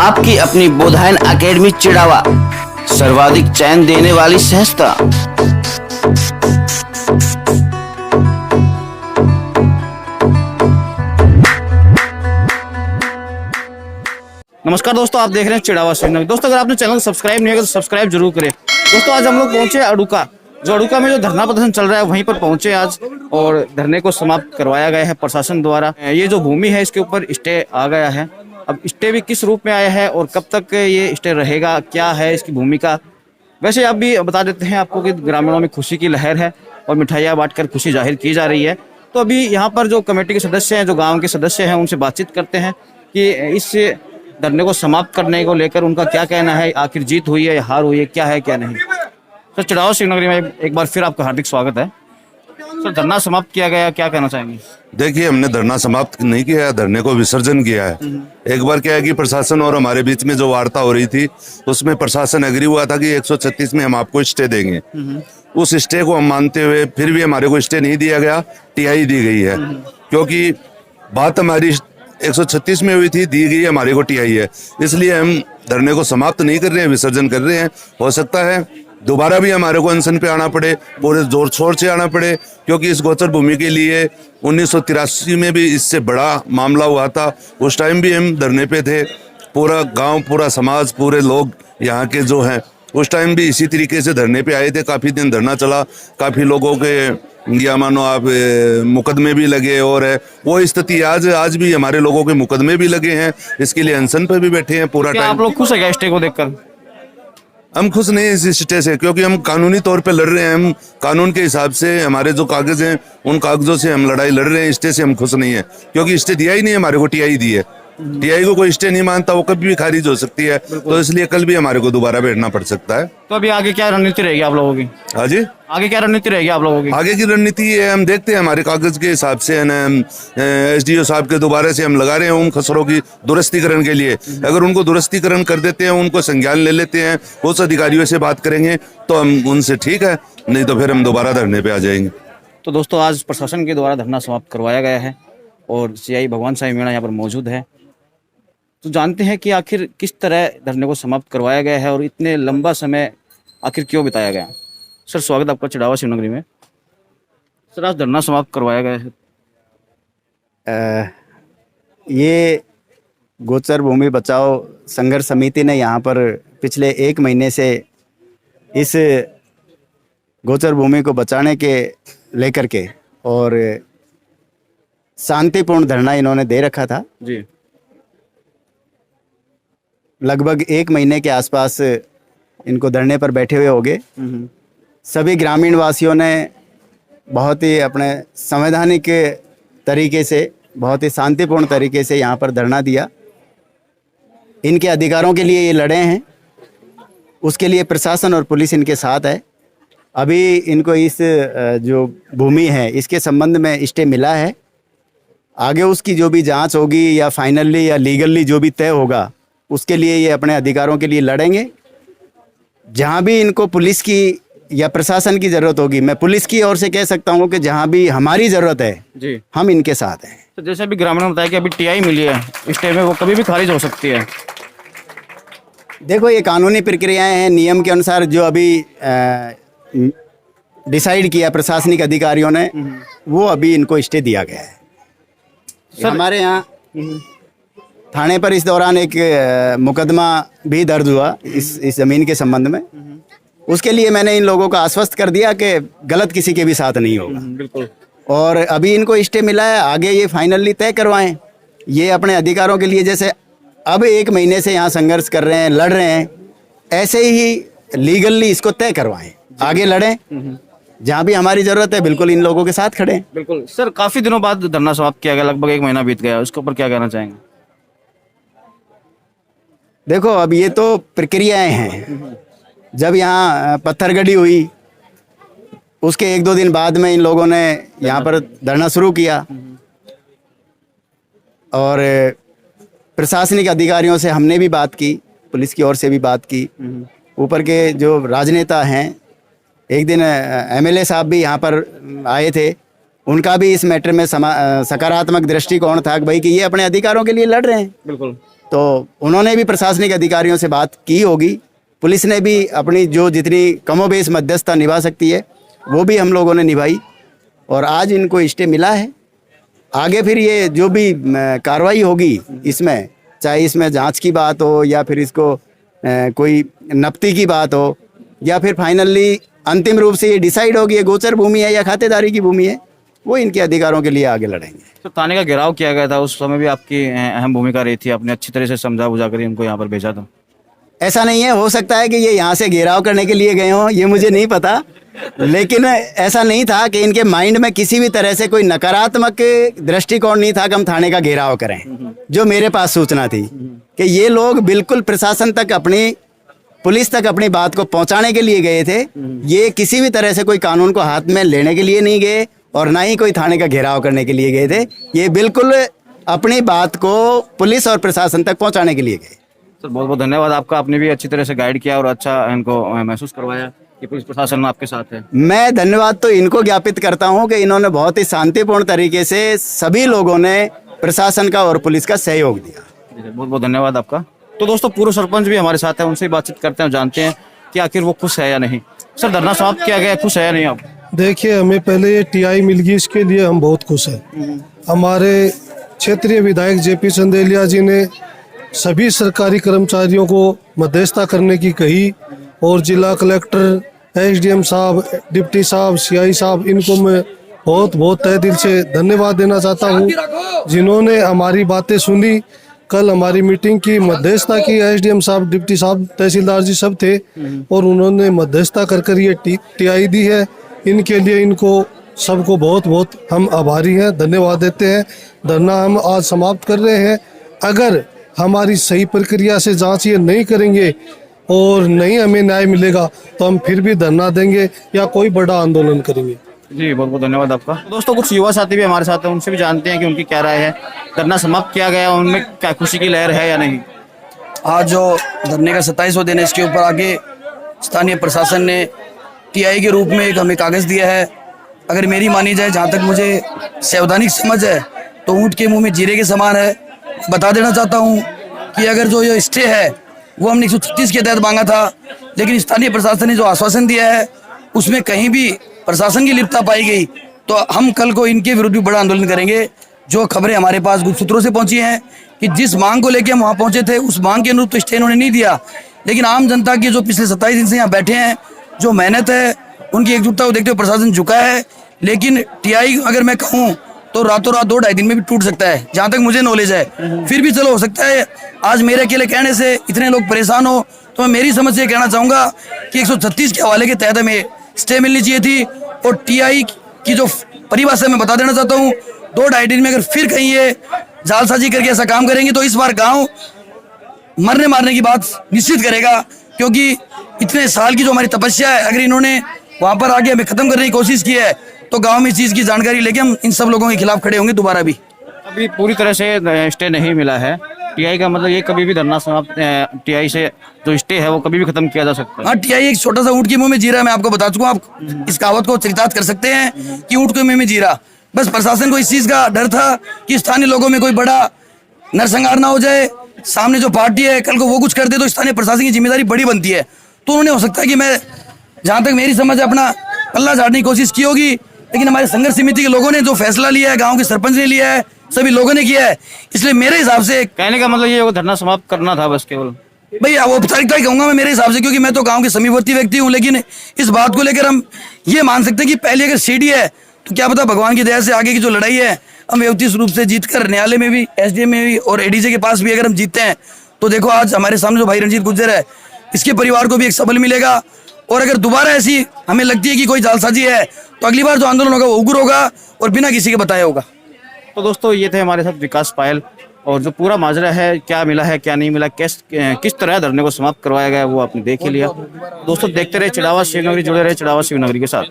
आपकी अपनी बोधायन एकेडमी चिड़ावा, सर्वाधिक चयन देने वाली संस्था। नमस्कार दोस्तों, आप देख रहे हैं चिड़ावा श्रीनगर। दोस्तों, अगर आपने चैनल को सब्सक्राइब नहीं किया तो सब्सक्राइब जरूर करें। दोस्तों, आज हम लोग पहुंचे अड़ुका, जो अड़ुका में जो धरना प्रदर्शन चल रहा है वहीं पर पहुंचे आज, और धरने को समाप्त करवाया गया है प्रशासन द्वारा। ये जो भूमि है इसके ऊपर स्टे आ गया है। अब स्टे भी किस रूप में आया है और कब तक ये स्टे रहेगा, क्या है इसकी भूमिका। वैसे आप भी बता देते हैं आपको कि ग्रामीणों में खुशी की लहर है और मिठाइयाँ बांटकर खुशी जाहिर की जा रही है। तो अभी यहाँ पर जो कमेटी के सदस्य हैं, जो गाँव के सदस्य हैं, उनसे बातचीत करते हैं कि इस धरने को समाप्त करने को लेकर उनका क्या कहना है। आखिर जीत हुई है या हार हुई है, क्या है क्या नहीं। सर, चिड़ावा श्रीनगर में एक बार फिर आपका हार्दिक स्वागत है। सर, धरना समाप्त किया गया, क्या कहना चाहेंगे। देखिए, हमने धरना समाप्त नहीं किया है, धरने को विसर्जन किया है। एक बार क्या है कि प्रशासन और हमारे बीच में जो वार्ता हो रही थी उसमें प्रशासन एग्री हुआ था कि 136 में हम आपको स्टे देंगे। उस स्टे को हम मानते हुए फिर भी हमारे को स्टे नहीं दिया गया, टीआई दी गई है। क्योंकि बात हमारी 136 में हुई थी, दी गई हमारे को टीआई है, इसलिए हम धरने को समाप्त नहीं कर रहे हैं, विसर्जन कर रहे हैं। हो सकता है दोबारा भी हमारे को अनशन पे आना पड़े, पूरे जोर शोर से आना पड़े, क्योंकि इस गोचर भूमि के लिए 1983 में भी इससे बड़ा मामला हुआ था। उस टाइम भी हम धरने पे थे, पूरा गांव, पूरा समाज, पूरे लोग यहाँ के जो हैं उस टाइम भी इसी तरीके से धरने पे आए थे। काफ़ी दिन धरना चला, काफ़ी लोगों के या मानो आप मुकदमे भी लगे, और है वो स्थिति आज भी हमारे लोगों के मुकदमे भी लगे हैं। इसके लिए अनशन पे भी बैठे हैं पूरा टाइम। आप लोग खुश है क्या स्टे को देखकर। हम खुश नहीं है इस स्टे से, क्योंकि हम कानूनी तौर पे लड़ रहे हैं। हम कानून के हिसाब से हमारे जो कागज हैं उन कागजों से हम लड़ाई लड़ रहे हैं। स्टे से हम खुश नहीं है, क्योंकि स्टे दिया ही नहीं, हमारे को टीआई दी है। टीआई को कोई स्टे नहीं मानता, वो कभी भी खारिज हो सकती है। तो इसलिए कल भी हमारे को दोबारा बैठना पड़ सकता है। तो अभी आगे क्या रणनीति रहेगी आप लोगों की। हाँ जी, आगे क्या रणनीति रहेगी आप लोगों की। आगे की रणनीति है, हम देखते हैं हमारे कागज के हिसाब से एसडीओ साहब के दोबारा से हम लगा रहे हैं उन खसरों की दुरुस्तीकरण के लिए। अगर उनको दुरुस्तीकरण कर देते हैं, उनको संज्ञान ले लेते हैं, उस अधिकारियों से बात करेंगे तो हम उनसे ठीक है, नहीं तो फिर हम दोबारा धरने पे आ जाएंगे। तो दोस्तों, आज प्रशासन के द्वारा धरना समाप्त करवाया गया है और सीआई भगवान साई मीणा यहाँ पर मौजूद है। तो जानते हैं कि आखिर किस तरह धरने को समाप्त करवाया गया है और इतने लंबा समय आखिर क्यों बिताया गया। सर, स्वागत आपका चिड़ावा श्रीनगर में। सर, आज धरना समाप्त करवाया गया है। ये गोचर भूमि बचाओ संघर्ष समिति ने यहाँ पर पिछले 1 महीने से इस गोचर भूमि को बचाने के लेकर के और शांतिपूर्ण धरना इन्होंने दे रखा था जी। लगभग 1 महीने के आसपास इनको धरने पर बैठे हुए होंगे। सभी ग्रामीण वासियों ने बहुत ही अपने संवैधानिक तरीके से, बहुत ही शांतिपूर्ण तरीके से यहाँ पर धरना दिया। इनके अधिकारों के लिए ये लड़े हैं, उसके लिए प्रशासन और पुलिस इनके साथ है। अभी इनको इस जो भूमि है इसके संबंध में स्टे मिला है। आगे उसकी जो भी जांच होगी या फाइनली या लीगली जो भी तय होगा, उसके लिए ये अपने अधिकारों के लिए लड़ेंगे। जहाँ भी इनको पुलिस की या प्रशासन की ज़रूरत होगी, मैं पुलिस की ओर से कह सकता हूँ कि जहाँ भी हमारी ज़रूरत है जी, हम इनके साथ हैं। तो जैसे अभी ग्रामीणों ने बताया कि अभी टीआई मिली है स्टे में, वो कभी भी खारिज हो सकती है। देखो, ये कानूनी प्रक्रियाएं हैं, नियम के अनुसार जो अभी डिसाइड किया प्रशासनिक अधिकारियों ने, वो अभी इनको स्टे दिया गया है। हमारे यहाँ थाने पर इस दौरान एक मुकदमा भी दर्ज हुआ इस ज़मीन के संबंध में। उसके लिए मैंने इन लोगों को आश्वस्त कर दिया कि गलत किसी के भी साथ नहीं होगा। बिल्कुल। और अभी इनको स्टे मिला है, आगे ये फाइनली तय करवाएं। ये अपने अधिकारों के लिए जैसे अब 1 महीने से यहाँ संघर्ष कर रहे हैं, लड़ रहे हैं, ऐसे ही लीगली इसको तय करवाएं, आगे लड़ें। जहाँ भी हमारी ज़रूरत है बिल्कुल इन लोगों के साथ खड़े हैं। बिल्कुल। सर, काफ़ी दिनों बाद धरना समाप्त किया गया, लगभग 1 महीना बीत गया, उसके ऊपर क्या कहना चाहेंगे। देखो, अब ये तो प्रक्रियाएं हैं। जब यहाँ पत्थरगड़ी हुई उसके 1-2 दिन बाद में इन लोगों ने यहाँ पर धरना शुरू किया और प्रशासनिक अधिकारियों से हमने भी बात की, पुलिस की ओर से भी बात की। ऊपर के जो राजनेता हैं, एक दिन एमएलए साहब भी यहाँ पर आए थे, उनका भी इस मैटर में सकारात्मक दृष्टिकोण था कि भाई कि ये अपने अधिकारों के लिए लड़ रहे हैं। बिल्कुल। तो उन्होंने भी प्रशासनिक अधिकारियों से बात की होगी। पुलिस ने भी अपनी जो जितनी कमोबेश मध्यस्थता निभा सकती है वो भी हम लोगों ने निभाई और आज इनको स्टे मिला है। आगे फिर ये जो भी कार्रवाई होगी इसमें, चाहे इसमें जांच की बात हो या फिर इसको कोई नपती की बात हो या फिर फाइनली अंतिम रूप से ये डिसाइड होगी ये गोचर भूमि है या खातेदारी की भूमि है, वो इनके अधिकारों के लिए आगे लड़ेंगे। तो थाने का घेराव किया गया था, उस समय भी आपकी अहम भूमिका रही थी, आपने अच्छी तरह से समझा बुझा कर इनको यहाँ पर भेजा था। ऐसा नहीं है, हो सकता है कि ये यहाँ से घेराव करने के लिए गए हों, ये मुझे नहीं पता, लेकिन ऐसा नहीं था कि इनके माइंड में किसी भी तरह से कोई नकारात्मक दृष्टिकोण नहीं था कि हम थाने का घेराव करें। जो मेरे पास सूचना थी कि ये लोग बिल्कुल प्रशासन तक, अपनी पुलिस तक अपनी बात को पहुंचाने के लिए गए थे। ये किसी भी तरह से कोई कानून को हाथ में लेने के लिए नहीं गए और ना ही कोई थाने का घेराव करने के लिए गए थे। ये बिल्कुल अपनी बात को पुलिस और प्रशासन तक पहुंचाने के लिए गए। सर बहुत बहुत धन्यवाद आपका, आपने भी अच्छी तरह से गाइड किया और अच्छा इनको महसूस करवाया कि पुलिस प्रशासन आपके साथ है। मैं धन्यवाद तो इनको ज्ञापित करता हूं कि इन्होंने बहुत ही शांतिपूर्ण तरीके से सभी लोगों ने प्रशासन का और पुलिस का सहयोग दिया। बहुत बहुत धन्यवाद आपका। तो दोस्तों पूर्व सरपंच भी हमारे साथ है, उनसे बातचीत करते हैं, जानते हैं कि आखिर वो खुश है या नहीं। सर धरना समाप्त किया गया, खुश है या नहीं आप? देखिए, हमें पहले ये टीआई मिल गई, इसके लिए हम बहुत खुश हैं। हमारे क्षेत्रीय विधायक जेपी चंदेलिया जी ने सभी सरकारी कर्मचारियों को मध्यस्थता करने की कही और जिला कलेक्टर, एसडीएम साहब, डिप्टी साहब, सीआई साहब, इनको मैं बहुत बहुत तहे दिल से धन्यवाद देना चाहता हूँ जिन्होंने हमारी बातें सुनी। कल हमारी मीटिंग की, मध्यस्थता की, एसडीएम साहब, डिप्टी साहब, तहसीलदार जी सब थे और उन्होंने मध्यस्थता कर ये टीआई दी है। इनके लिए इनको सबको बहुत बहुत हम आभारी हैं, धन्यवाद देते हैं। धरना हम आज समाप्त कर रहे हैं। अगर हमारी सही प्रक्रिया से जांच ये नहीं करेंगे और नहीं हमें न्याय मिलेगा तो हम फिर भी धरना देंगे या कोई बड़ा आंदोलन करेंगे। जी बहुत बहुत धन्यवाद आपका। दोस्तों कुछ युवा साथी भी हमारे साथ हैं, उनसे भी जानते हैं कि उनकी क्या राय है। धरना समाप्त किया गया, उनमें क्या खुशी की लहर है या नहीं? आज जो धरने का 27वां दिन है, इसके ऊपर आगे स्थानीय प्रशासन ने टीआई के रूप में एक हमें कागज दिया है। अगर मेरी मानी जाए, जहाँ तक मुझे संवैधानिक समझ है, तो ऊँट के मुंह में जीरे के समान है। बता देना चाहता हूँ कि अगर जो ये स्टे है वो हमने 136 के तहत मांगा था, लेकिन स्थानीय प्रशासन ने जो आश्वासन दिया है उसमें कहीं भी प्रशासन की लिप्तता पाई गई तो हम कल को इनके विरुद्ध भी बड़ा आंदोलन करेंगे। जो खबरें हमारे पास गुप्त सूत्रों से पहुंची हैं कि जिस मांग को लेकर हम वहाँ पहुंचे थे, उस मांग के अनुरूप तो स्टे इन्होंने नहीं दिया, लेकिन आम जनता की जो पिछले 27 दिन से यहाँ बैठे हैं, जो मेहनत है, उनकी एकजुटता को देखते हुए प्रशासन झुका है। लेकिन टीआई अगर मैं कहूँ तो रातों रात 2-2.5 दिन में भी टूट सकता है, जहाँ तक मुझे नॉलेज है। फिर भी चलो, हो सकता है आज मेरे अकेले कहने से इतने लोग परेशान हो, तो मैं मेरी समझ से कहना चाहूँगा कि 136 के हवाले के तहत हमें स्टे मिलनी चाहिए थी। और टीआई की जो परिभाषा मैं बता देना चाहता हूँ, 2-2.5 दिन में अगर फिर कहीं ये जालसाजी करके ऐसा काम करेंगे तो इस बार गाँव मरने मारने की बात निश्चित करेगा, क्योंकि इतने साल की जो हमारी तपस्या है, अगर इन्होंने वहाँ पर आगे हमें खत्म करने की कोशिश की है तो गांव में इस चीज़ की जानकारी लेके हम इन सब लोगों के खिलाफ खड़े होंगे दोबारा भी। अभी पूरी तरह से स्टे नहीं मिला है टीआई का, मतलब ये कभी भी धरना समाप्त, टीआई से जो स्टे है वो कभी भी खत्म किया जा सकता है। हाँ, टीआई एक छोटा सा ऊँट के मुंह में जीरा, मैं आपको बता चुका हूँ। आप इस कहावत को चरितार्थ कर सकते हैं कि ऊँट के मुंह में जीरा। बस प्रशासन को इस चीज़ का डर था कि स्थानीय लोगों में कोई बड़ा नरसंहार ना हो जाए, सामने जो पार्टी है कल को वो कुछ कर दे तो स्थानीय प्रशासन की जिम्मेदारी बड़ी बनती है। तो उन्होंने, हो सकता है कि मैं, जहाँ तक मेरी समझ, अपना पल्ला झाड़ने की कोशिश की होगी, लेकिन हमारे संघर्ष समिति के लोगों ने जो फैसला लिया है, गांव के सरपंच ने लिया है, सभी लोगों ने किया है, इसलिए मेरे हिसाब से कहने का मतलब ये धरना समाप्त करना था बस केवल। भैया वो औपचारिकता ही कहूंगा मैं मेरे हिसाब से, क्योंकि मैं तो गांव के समीपवर्ती व्यक्ति हूँ। लेकिन इस बात को लेकर हम ये मान सकते हैं कि पहले अगर सीडी है तो क्या पता भगवान की दया से आगे की जो लड़ाई है हम व्यवस्थित रूप से जीतकर न्यायालय में भी, एसडीएम में भी और एडीजे के पास भी अगर हम जीतते हैं तो देखो आज हमारे सामने जो भाई रणजीत गुर्जर है, इसके परिवार को भी एक सबल मिलेगा। और अगर दोबारा ऐसी हमें लगती है कि कोई जालसाजी है तो अगली बार जो आंदोलन होगा वो उग्र होगा और बिना किसी के बताया होगा। तो दोस्तों ये थे हमारे साथ विकास पायल, और जो पूरा माजरा है, क्या मिला है क्या नहीं मिला, किस तरह धरने को समाप्त करवाया गया, वो आपने देख ही लिया। दोस्तों देखते रहे चिड़ावा शिवनगरी, जुड़े रहे चिड़ावा शिवनगरी के साथ।